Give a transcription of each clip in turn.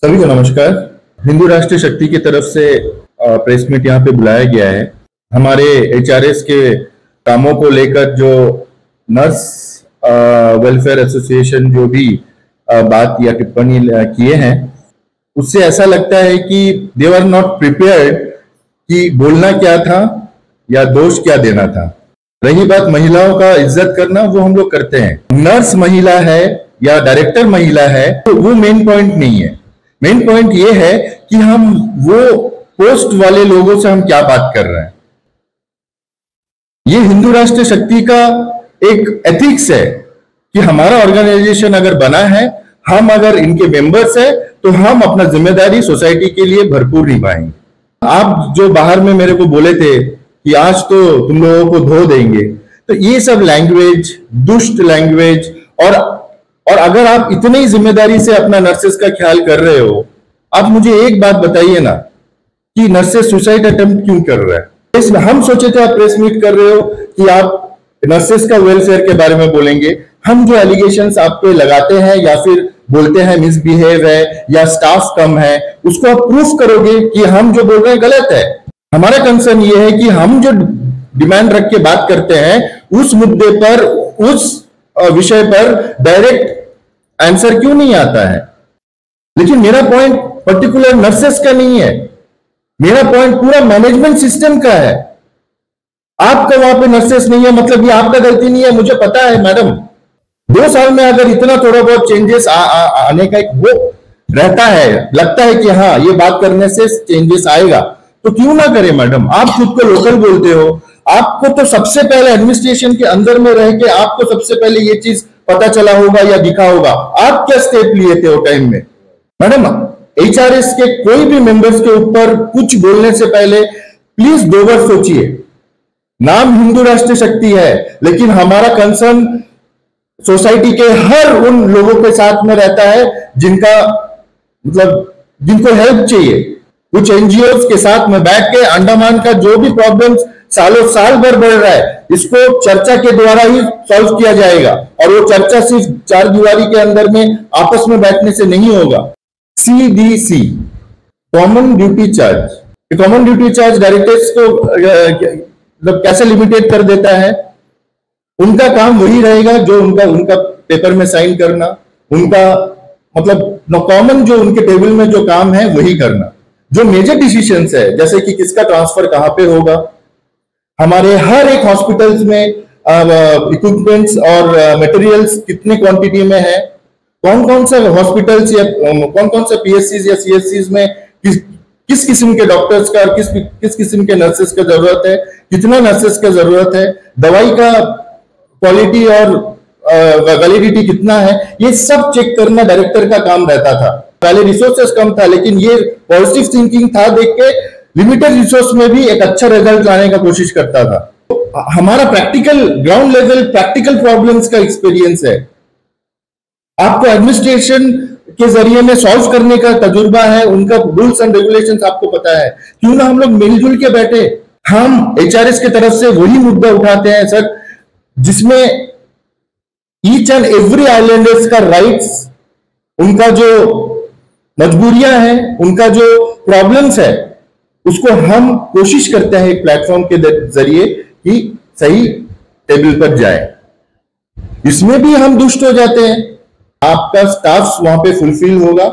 सभी को नमस्कार। हिंदू राष्ट्रीय शक्ति की तरफ से प्रेस मीट यहाँ पे बुलाया गया है। हमारे एचआरएस के कामों को लेकर जो नर्स वेलफेयर एसोसिएशन जो भी बात या टिप्पणी किए हैं, उससे ऐसा लगता है कि दे आर नॉट प्रिपेयर्ड कि बोलना क्या था या दोष क्या देना था। रही बात महिलाओं का इज्जत करना, वो हम लोग करते हैं। नर्स महिला है या डायरेक्टर महिला है तो वो मेन पॉइंट नहीं है। मेन पॉइंट ये है कि हम वो पोस्ट वाले लोगों से हम क्या बात कर रहे हैं। ये हिंदू राष्ट्रीय शक्ति का एक एथिक्स है कि हमारा ऑर्गेनाइजेशन अगर बना है, हम अगर इनके मेंबर्स है तो हम अपना जिम्मेदारी सोसाइटी के लिए भरपूर निभाएंगे। आप जो बाहर में मेरे को बोले थे कि आज तो तुम लोगों को धो देंगे, तो ये सब लैंग्वेज, दुष्ट लैंग्वेज, और अगर आप इतनी जिम्मेदारी से अपना नर्सेस का ख्याल कर रहे हो, आप मुझे एक बात बताइए ना कि नर्सेस सुसाइड अटेम्प्ट क्यों कर रहा है। इसमें हम सोचे थे आप प्रेस मीट कर रहे हो कि आप नर्सेस का वेलफेयर के बारे में बोलेंगे। हम जो एलिगेशंस आप पे लगाते हैं या फिर बोलते हैं मिसबिहेव है या स्टाफ कम है, उसको आप प्रूफ करोगे कि हम जो बोल रहे हैं गलत है। हमारा कंसर्न ये है कि हम जो डिमांड रख के बात करते हैं उस मुद्दे पर, उस विषय पर डायरेक्ट आंसर क्यों नहीं आता है। लेकिन मेरा पॉइंट पर्टिकुलर नर्सेस का नहीं है, मेरा पॉइंट पूरा मैनेजमेंट सिस्टम का है। आपका वहां पे नर्सेस नहीं है मतलब ये आपका गलती नहीं है, मुझे पता है मैडम। 2 साल में अगर इतना थोड़ा बहुत चेंजेस आने का एक वो रहता है, लगता है कि हाँ ये बात करने से चेंजेस आएगा, तो क्यों ना करें मैडम। आप खुद को लोकल बोलते हो, आपको तो सबसे पहले एडमिनिस्ट्रेशन के अंदर में रह के आपको सबसे पहले ये चीज पता चला होगा या दिखा होगा। आप क्या स्टेप लिए थे वो टाइम में मैडम। एचआरएस के कोई भी मेंबर्स के ऊपर कुछ बोलने से पहले प्लीज 2 बार सोचिए। नाम हिंदू राष्ट्रीय शक्ति है, लेकिन हमारा कंसर्न सोसाइटी के हर उन लोगों के साथ में रहता है जिनका मतलब जिनको हेल्प चाहिए। कुछ एनजीओ के साथ में बैठ के अंडमान का जो भी प्रॉब्लम्स सालों साल भर बढ़ रहा है, इसको चर्चा के द्वारा ही सॉल्व किया जाएगा। और वो चर्चा सिर्फ 4 दीवारी के अंदर में आपस में बैठने से नहीं होगा। CDC common duty charge, common duty charge directors को कैसे लिमिटेड कर देता है। उनका काम वही रहेगा जो उनका पेपर में साइन करना, उनका मतलब कॉमन जो उनके टेबल में जो काम है वही करना। जो मेजर डिसीजंस है जैसे कि किसका ट्रांसफर कहां पे होगा, हमारे हर एक हॉस्पिटल्स में इक्विपमेंट्स और मटेरियल्स कितने क्वांटिटी में है, कौन कौन से हॉस्पिटल्स या कौन कौन से PSCs या CSCs में किस किस्म के डॉक्टर्स का और किस किस्म के नर्सेस का जरूरत है, कितना नर्सेस का जरूरत है, दवाई का क्वालिटी और वैलिडिटी कितना है, ये सब चेक करना डायरेक्टर का काम रहता था। पहले रिसोर्सेस कम था, लेकिन ये पॉजिटिव थिंकिंग था, देख के लिमिटेड रिसोर्स में भी एक अच्छा रिजल्ट लाने का कोशिश करता था। तो हमारा practical ground level practical problems का एक्सपीरियंस है। आपको एडमिनिस्ट्रेशन के जरिए में सॉल्व करने का तजुर्बा है, उनका रूल्स एंड रेगुलेशंस आपको पता है। क्यों ना हम लोग मिलजुल के बैठे। हम एचआरएस की तरफ से वही मुद्दा उठाते हैं सर, जिसमें ईच एंड एवरी आइलैंडर्स का राइट्स, उनका जो मजबूरियां हैं, उनका जो प्रॉब्लम्स है, उसको हम कोशिश करते हैं एक प्लेटफॉर्म के जरिए कि सही टेबल पर जाए। इसमें भी हम दुष्ट हो जाते हैं। आपका स्टाफ वहां पे फुलफिल होगा,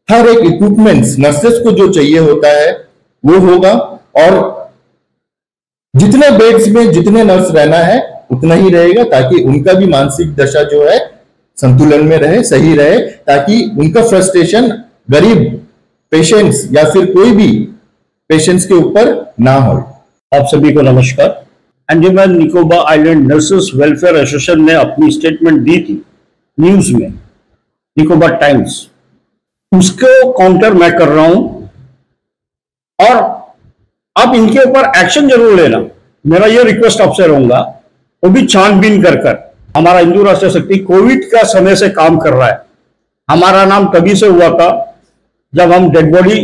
हर एक इक्विपमेंट्स नर्सेस को जो चाहिए होता है वो होगा, और जितने बेड्स में जितने नर्स रहना है उतना ही रहेगा, ताकि उनका भी मानसिक दशा जो है संतुलन में रहे, सही रहे, ताकि उनका फ्रस्ट्रेशन गरीब पेशेंट्स या फिर कोई भी पेशेंट्स के ऊपर ना हो। आप सभी को नमस्कार। Andaman Nicobar island nurses welfare association ने अपनी स्टेटमेंट दी थी न्यूज में, निकोबार टाइम्स, उसको काउंटर मैं कर रहा हूं, और अब इनके ऊपर एक्शन जरूर लेना। मेरा ये रिक्वेस्ट आपसे रहूंगा, वो भी छानबीन कर। हमारा हिंदू राष्ट्रीय शक्ति कोविड का समय से काम कर रहा है। हमारा नाम तभी से हुआ था जब हम डेड बॉडी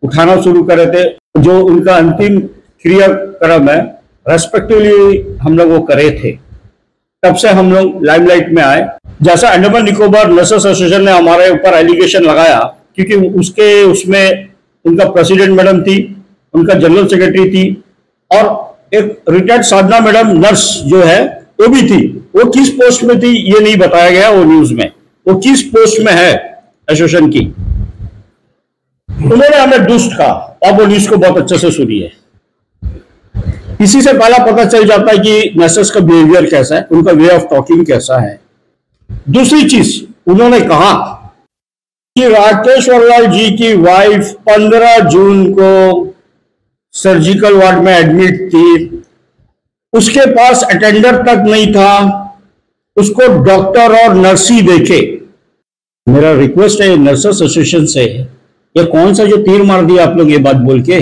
उठाना शुरू कर रहे थे, जो उनका अंतिम क्रियाक्रम है रेस्पेक्टिवली हम लोग वो करे थे, तब से हम लोग लाइमलाइट में आए। जैसा अंडमान निकोबार नर्सेस एसोसिएशन ने हमारे ऊपर एलिगेशन लगाया क्योंकि उसमें उनका प्रेसिडेंट मैडम थी, उनका जनरल सेक्रेटरी थी, और एक रिटायर्ड साधना मैडम नर्स जो है वो भी थी। वो किस पोस्ट में थी ये नहीं बताया गया वो न्यूज में, वो किस पोस्ट में है एसोसिएशन की। उन्होंने हमें दुष्ट कहा, अब वो न्यूज को बहुत अच्छे से सुनिए। इसी से पहला पता चल जाता है कि नर्सेस का बिहेवियर कैसा है, उनका वे ऑफ टॉकिंग कैसा है। दूसरी चीज उन्होंने कहा कि राकेश्वर जी की वाइफ 15 जून को सर्जिकल वार्ड में एडमिट थी, उसके पास अटेंडर तक नहीं था, उसको डॉक्टर और नर्स ही देखे। मेरा रिक्वेस्ट है नर्सेस एसोसिएशन से, ये कौन सा जो तीर मार दिया आप लोग ये बात बोल के।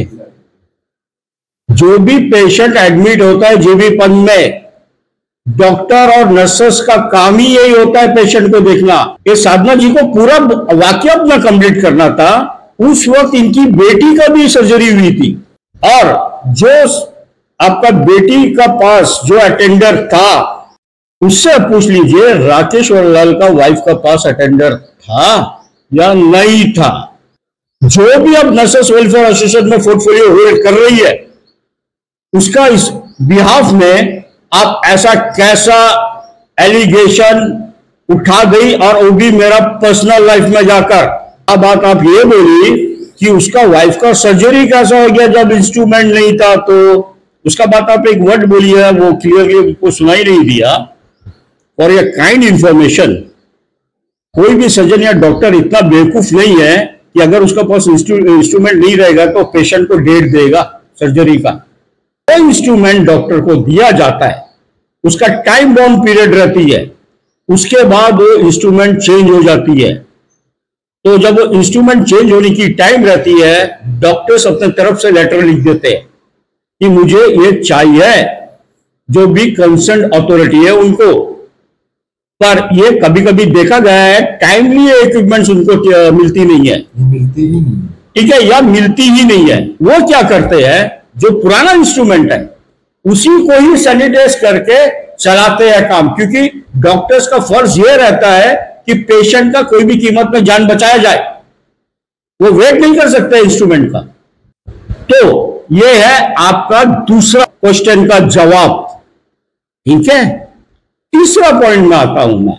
जो भी पेशेंट एडमिट होता है जीबीपन में, डॉक्टर और नर्सेस का काम ही यही होता है पेशेंट को देखना। ये साधना जी को पूरा वाक्य अपना कंप्लीट करना था। उस वक्त इनकी बेटी का भी सर्जरी हुई थी, और जो आपका बेटी का पास जो अटेंडर था उससे पूछ लीजिए राकेश्वर लाल का वाइफ का पास अटेंडर था या नहीं था। जो भी अब नर्सेस वेलफेयर एसोसिएशन में पोर्टफोलियो होल्ड कर रही है, उसका इस बिहाफ में आप ऐसा कैसा एलिगेशन उठा गई, और वो भी मेरा पर्सनल लाइफ में जाकर। अब बात आप ये बोली कि उसका वाइफ का सर्जरी कैसा हो गया जब इंस्ट्रूमेंट नहीं था, तो उसका बात आप एक वर्ड बोली है, वो क्लियरली उनको सुनाई नहीं दिया। और ये काइंड इंफॉर्मेशन, कोई भी सर्जन या डॉक्टर इतना बेवकूफ नहीं है कि अगर उसका पास इंस्ट्रूमेंट नहीं रहेगा तो पेशेंट को डेट देगा सर्जरी का। वो इंस्ट्रूमेंट डॉक्टर को दिया जाता है, उसका टाइम बाउंड पीरियड रहती है, उसके बाद वो इंस्ट्रूमेंट चेंज हो जाती है। तो जब वो इंस्ट्रूमेंट चेंज होने की टाइम रहती है, डॉक्टर्स अपने तरफ से लेटर लिख देते हैं कि मुझे ये चाहिए, जो भी कंसर्न अथॉरिटी है उनको। पर ये कभी कभी देखा गया है टाइमली इक्विपमेंट्स उनको मिलती नहीं है, ठीक है, या मिलती ही नहीं है। वो क्या करते हैं, जो पुराना इंस्ट्रूमेंट है उसी को ही सैनिटाइज करके चलाते हैं काम, क्योंकि डॉक्टर्स का फर्ज ये रहता है कि पेशेंट का कोई भी कीमत में जान बचाया जाए। वो वेट नहीं कर सकते इंस्ट्रूमेंट का। तो ये है आपका दूसरा क्वेश्चन का जवाब, ठीक है। तीसरा पॉइंट में आता हूं मैं।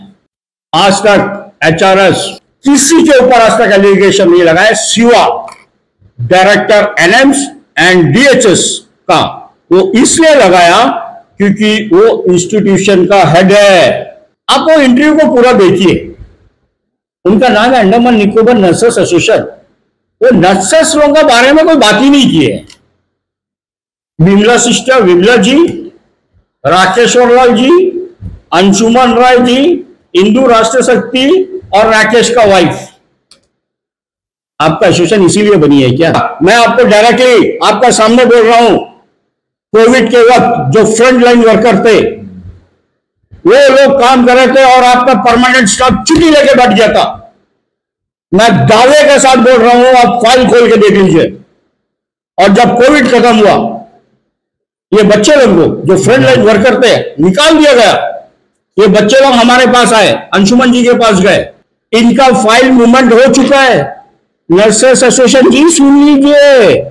आज तक एचआरएस किसी के ऊपर आज तक एलिगेशन नहीं लगाया, सिवा डायरेक्टर एनएम्स एंड डीएचएस का। वो इसलिए लगाया क्योंकि वो इंस्टीट्यूशन का हेड है। आप वो इंटरव्यू को पूरा देखिए, उनका नाम है अंडमान निकोबार नर्सेस एसोसिएशन। वो नर्सेस लोगों के बारे में कोई बात ही नहीं की है। विमला सिस्टर, विमला जी, राकेश्वर लाल जी, अंशुमन राय जी, इंदु राष्ट्र शक्ति और राकेश का वाइफ। आपका एसोसिएशन इसीलिए बनी है क्या? मैं आपको डायरेक्टली आपका सामने बोल रहा हूं, कोविड के वक्त जो फ्रंट लाइन वर्कर थे वो लोग काम कर रहे थे और आपका परमानेंट स्टाफ छुट्टी लेके बैठ गया था। मैं दावे के साथ बोल रहा हूं, आप फाइल खोल के देख लीजिए। और जब कोविड खत्म हुआ, ये बच्चे लोग जो फ्रंट लाइन वर्कर थे निकाल दिया गया। ये बच्चे लोग हमारे पास आए, अंशुमन जी के पास गए, इनका फाइल मूवमेंट हो चुका है। नर्सेस एसोसिएशन जी सुन लीजिए,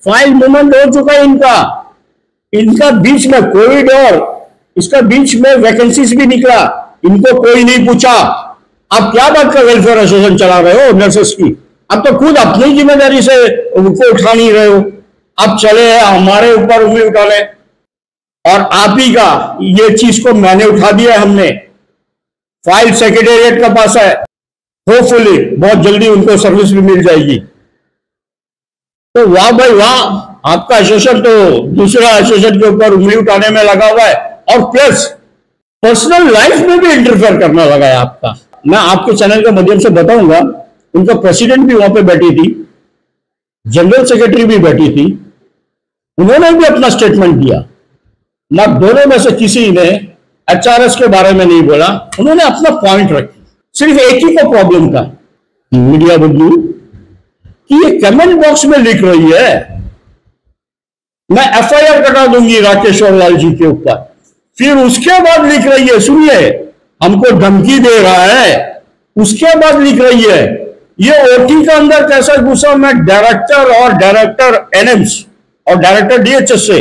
फाइल मूवमेंट हो चुका है इनका बीच में कोविड और इसका बीच में वैकेंसीज भी निकला, इनको कोई नहीं पूछा। आप क्या बात का वेलफेयर एसोसिएशन चला रहे हो नर्सेस की? आप तो खुद अपनी जिम्मेदारी से उनको उठा नहीं रहे हो। आप चले हमारे ऊपर उंगली उठाने, और आप ही का ये चीज को मैंने उठा दिया है। हमने फाइल सेक्रेटेरिएट का पास है, होपफुली बहुत जल्दी उनको सर्विस भी मिल जाएगी। तो वाह भाई वाह, आपका एसोसिएशन तो दूसरा एसोसिएशन के ऊपर उंगली उठाने में लगा हुआ है, और प्लस पर्सनल लाइफ में भी इंटरफेयर करना लगा है आपका। मैं आपके चैनल के माध्यम से बताऊंगा, उनका प्रेसिडेंट भी वहां पे बैठी थी, जनरल सेक्रेटरी भी बैठी थी, उन्होंने भी अपना स्टेटमेंट दिया। ना दोनों में से किसी ने एचआरएस के बारे में नहीं बोला, उन्होंने अपना पॉइंट रखी। सिर्फ एक ही को प्रॉब्लम था, मीडिया बदलू कि ये कमेंट बॉक्स में लिख रही है मैं एफआईआर कटा दूंगी राकेश्वर लाल जी के ऊपर, फिर उसके बाद लिख रही है, सुनिए, हमको धमकी दे रहा है, उसके बाद लिख रही है ये ओटी के अंदर कैसा घुसा, मैं डायरेक्टर एनएम्स और डायरेक्टर डीएचएस से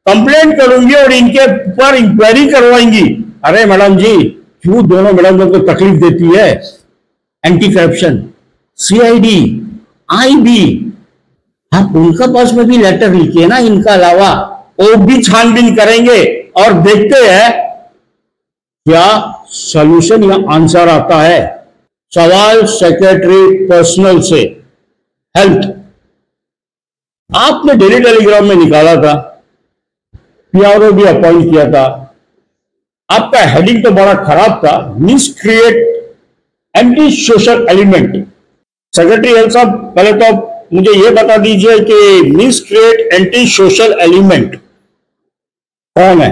कंप्लेंट करूंगी और इनके ऊपर इंक्वायरी करवाएंगी। अरे मैडम जी, क्यों दोनों मैडम को तकलीफ देती है? एंटी करप्शन, सीआईडी, आईबी, आप उनका पास में भी लेटर लिखिए ना। इनका अलावा वो भी छानबीन करेंगे और देखते हैं क्या सॉल्यूशन या आंसर आता है। सवाल सेक्रेटरी पर्सनल से हेल्थ आपने डेली टेलीग्राम में निकाला था, पीआरओ भी अपॉइंट किया था। आपका हेडिंग तो बड़ा खराब था, miscreant anti social element. Secretary health साहब, पहले तो आप मुझे यह बता दीजिए कि मिसक्रिएट एंटी सोशल एलिमेंट कौन है?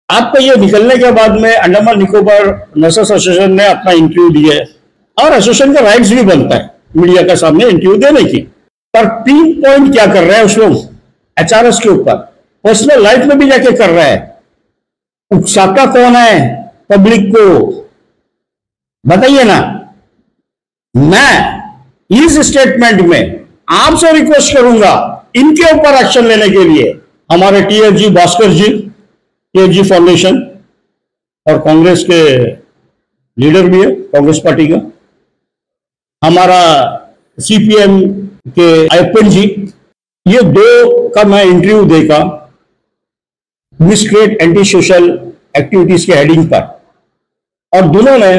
आपका ये निकलने के बाद में अंडमान निकोबार नर्सेस एसोसिएशन ने अपना इंटरव्यू दिया है और एसोसिएशन का राइट्स भी बनता है मीडिया के सामने इंटरव्यू देने की। पर 3 पॉइंट क्या कर रहे हैं उस लोग एचआरएस के ऊपर, पर्सनल लाइफ में भी जाके कर रहे हैं। उकसाता कौन है पब्लिक को? बताइए ना। मैं इस स्टेटमेंट में आपसे रिक्वेस्ट करूंगा इनके ऊपर एक्शन लेने के लिए। हमारे टीएसजी भास्कर जी, टीएसजी फाउंडेशन और कांग्रेस के लीडर भी है कांग्रेस पार्टी का, हमारा सीपीएम के अयप्पन जी, ये दो का मैं इंटरव्यू देगा मिसक्रिएट एंटी सोशल एक्टिविटीज के हेडिंग पर। और दोनों ने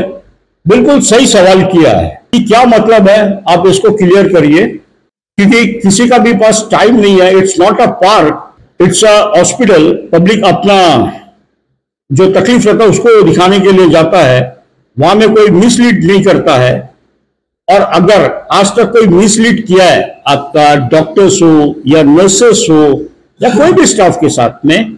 बिल्कुल सही सवाल किया है कि क्या मतलब है, आप इसको क्लियर करिए, क्योंकि किसी का भी पास टाइम नहीं है। It's not a park, it's a hospital. Public अपना जो तकलीफ रहता है उसको दिखाने के लिए जाता है, वहां में कोई मिसलीड नहीं करता है। और अगर आज तक कोई मिसलीड किया है आपका डॉक्टर्स हो या नर्सेस हो या कोई भी स्टाफ के साथ में,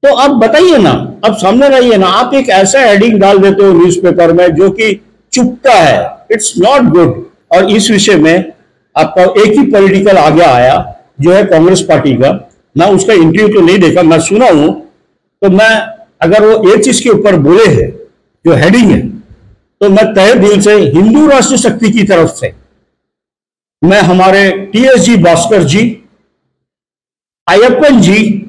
तो आप बताइए ना, आप सामने रहिए ना। आप एक ऐसा हेडिंग डाल देते हो न्यूज़पेपर में जो कि चुपता है, इट्स नॉट गुड। और इस विषय में आपका एक ही पॉलिटिकल आगे आया जो है कांग्रेस पार्टी का। मैं उसका इंटरव्यू तो नहीं देखा, मैं सुना हूं। तो मैं अगर वो एक चीज के ऊपर बोले हैं जो हेडिंग है, तो मैं तहे दिल से हिंदू राष्ट्र शक्ति की तरफ से मैं हमारे टीएसजी भास्कर जी, अयप्पन जी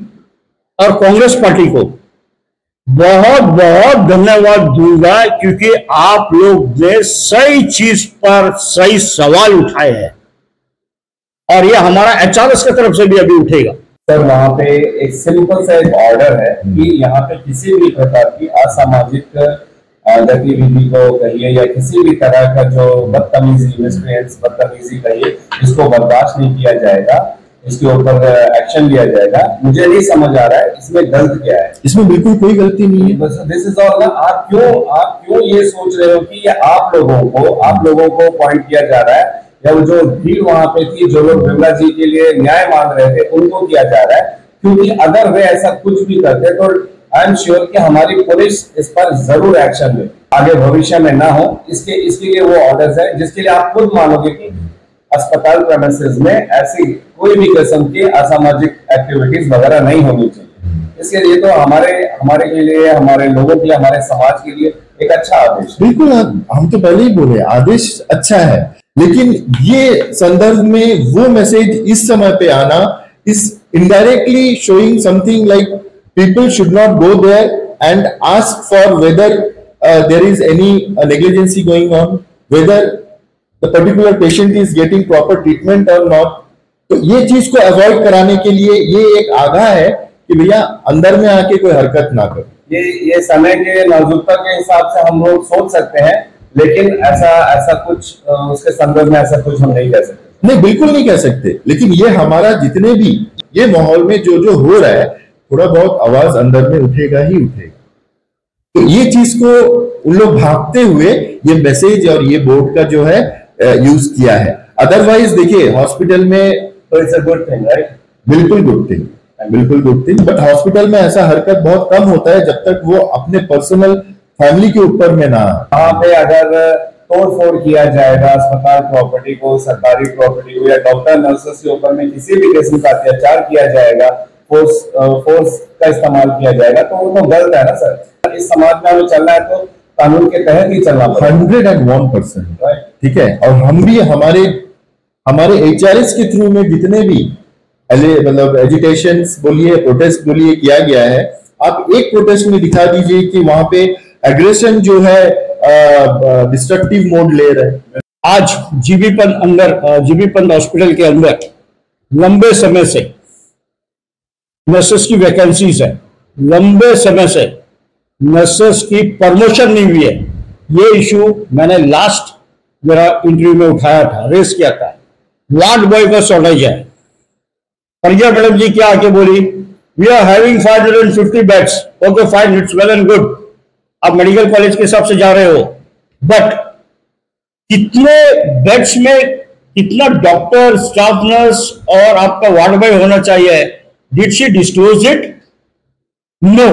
और कांग्रेस पार्टी को बहुत बहुत धन्यवाद दूंगा, क्योंकि आप लोग ने सही चीज पर सही सवाल उठाए हैं। और ये हमारा एचआरएस की तरफ से भी अभी उठेगा। सर, वहां पे एक सिंपल सा एक ऑर्डर है कि यहाँ पे किसी भी प्रकार की असामाजिक गतिविधि को कहिए या किसी भी तरह का जो बदतमीजी कहिए, इसको बर्दाश्त नहीं किया जाएगा, इसके ऊपर एक्शन लिया जाएगा। मुझे नहीं समझ आ रहा है इसमें गलत क्या है। इसमें बिल्कुल कोई गलती नहीं है। बस दिस इज ऑल। आप क्यों ये सोच रहे हो कि ये आप लोगों को पॉइंट किया जा रहा है, या वो जो भीड़ वहां पे थी, जो लोग विमला जी के लिए न्याय मांग रहे थे, उनको किया जा रहा है? क्योंकि अगर वे ऐसा कुछ भी करते तो आई एम श्योर कि हमारी पुलिस इस पर जरूर एक्शन ले, आगे भविष्य में ना हो। इसके लिए वो ऑर्डर्स है जिसके लिए आप खुद मानोगे कि अस्पताल प्रेमिसेस में ऐसी कोई भी किस्म की असामाजिक एक्टिविटीज वगैरह नहीं होनी चाहिए। इसके लिए तो हमारे के लिए, हमारे लोगों के लिए, हमारे समाज के लिए एक अच्छा आदेश। बिल्कुल, हम तो पहले ही बोले आदेश अच्छा है, लेकिन ये संदर्भ में वो मैसेज इस समय पे आना is indirectly showing something like people should not go there and ask for whether there is any negligency going on, whether the particular patient is getting proper treatment or not. तो ये चीज को avoid कराने के लिए ये एक आगाह है कि भैया अंदर में आके कोई हरकत ना करो। ये समय के नाजुकता के हिसाब से हम लोग सोच सकते हैं, लेकिन ऐसा कुछ उसके संदर्भ में ऐसा कुछ हम नहीं कह सकते। नहीं, बिल्कुल नहीं कह सकते। लेकिन ये हमारा जितने भी ये माहौल में जो हो रहा है, थोड़ा बहुत आवाज अंदर में उठेगा ही उठेगा। तो ये चीज को उन लोग भागते हुए ये मैसेज और ये बोर्ड का जो है यूज किया है। अदरवाइज देखिए हॉस्पिटल में तो it's a good thing, right? बिल्कुल गुड थिंग, बिल्कुल गुड थिंग। बट हॉस्पिटल में ऐसा हरकत बहुत कम होता है जब तक वो अपने पर्सनल फैमिली के ऊपर में ना। वहां पे अगर तोड़-फोड़ किया जाएगा अस्पताल प्रॉपर्टी को, सरकारी प्रॉपर्टी को, या डॉक्टर नर्सेस के ऊपर में किसी भी किस्म का अत्याचार किया जाएगा, फोर्स का इस्तेमाल किया जाएगा, तो वो तो गलत है ना सर। इस समाज में हमें चलना है तो कानून के तहत ही चलना पड़ेगा। 101%, राइट। ठीक है। और हम भी हमारे HRS के थ्रू में जितने भी मतलब एजिटेशन बोलिए, प्रोटेस्ट बोलिए किया गया है, आप एक प्रोटेस्ट में दिखा दीजिए कि वहां पे एग्रेशन जो है डिस्ट्रक्टिव मोड ले रहा है। आज जीबी पंत हॉस्पिटल के अंदर लंबे समय से नर्सेस की वैकेंसीज है, लंबे समय से नर्सेस की प्रमोशन नहीं हुई है। ये इशू मैंने लास्ट मेरा इंटरव्यू में उठाया था, रेस किया था। वार्ड बॉय का शॉर्टेज है। परिया मैडम जी क्या आके बोली, we are having 550 beds. Okay fine, it's well and good, आप मेडिकल कॉलेज के हिसाब से जा रहे हो, बट कितने बेड्स में कितना डॉक्टर, स्टाफ नर्स और आपका वार्ड बॉय होना चाहिए? Did she disclose it? No.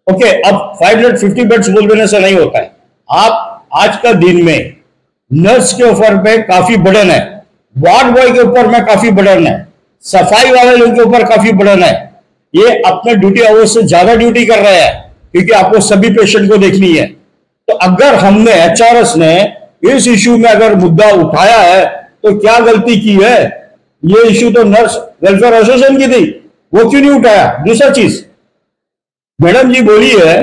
Okay, अब 550 बेड्स बोल देने से नहीं होता है। आप आज का दिन में नर्स के ऊपर पे काफी बर्डन है, वार्ड बॉय के ऊपर में काफी बर्डन है, सफाई वाले लोगों के ऊपर काफी बर्डन है। ये अपने ड्यूटी आवर्स से ज्यादा ड्यूटी कर रहे हैं क्योंकि आपको सभी पेशेंट को देखनी है। तो अगर हमने HRS ने इस इश्यू में अगर मुद्दा उठाया है तो क्या गलती की है? ये इश्यू तो नर्स वेलफेयर एसोसिएशन की थी, वो क्यों नहीं उठाया? दूसरा चीज, मैडम जी बोली है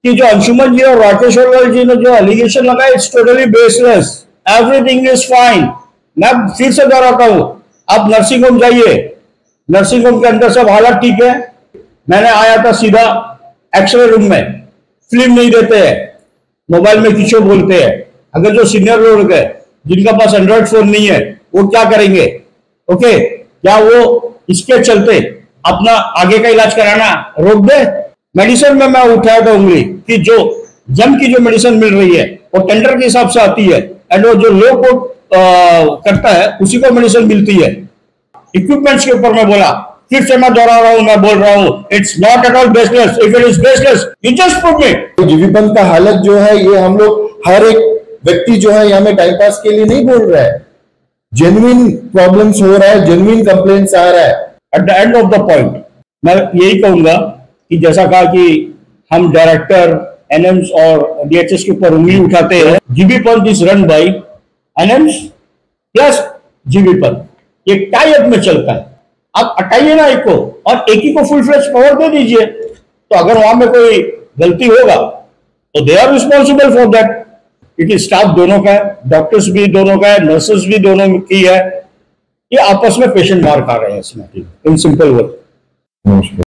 कि जो अंशुमन जी और राकेश अग्रवाल जी ने जो एलिगेशन लगाया, it's totally baseless, everything is fine. मैं फिर से दोहराता हूं, आप नर्सिंग होम जाइए, नर्सिंग होम के अंदर सब हालत ठीक है। मैंने आया था सीधा एक्सरे रूम में, फिल्म नहीं देते हैं, मोबाइल में किशो बोलते हैं। अगर जो सीनियर लोग है जिनका पास एंड्रॉइड फोन नहीं है, वो क्या करेंगे? ओके, क्या वो इसके चलते अपना आगे का इलाज कराना रोक दे? मेडिसिन में मैं उठाया था उंगली कि जो जम की जो मेडिसिन मिल रही है वो टेंडर के हिसाब से आती है, एंड वो जो लो कोट करता है उसी को मेडिसिन मिलती है। इक्विपमेंट्स के ऊपर मैं बोला, फिर से मैं दोहरा रहा हूं, मैं बोल रहा हूं, it's not at all baseless. If it is baseless, you just prove me. GB Pant का हालत जो है, ये हम लोग हर एक व्यक्ति जो है यहाँ में टाइम पास के लिए नहीं बोल रहा है, जेन्युइन प्रॉब्लम्स हो रहा है, जेन्युइन कंप्लेंट्स आ रहा है। At the end of the point मैं यही कहूंगा कि जैसा कहा कि हम डायरेक्टर, एनएम्स और डीएचएस के ऊपर उंगली उठाते हैं, GB Pant is run by AIIMS plus GB Pant, ये टाई अप में चलता है। आप हटाइए ना एक को और एक ही को फुल फ्लेज पावर दे दीजिए। तो अगर वहां में कोई गलती होगा तो they are responsible for that, क्योंकि स्टाफ दोनों का है, डॉक्टर्स भी दोनों का है, नर्सेस भी दोनों की है। ये आपस में पेशेंट मार खा रहे हैं इसमें, इन सिंपल वर्ड।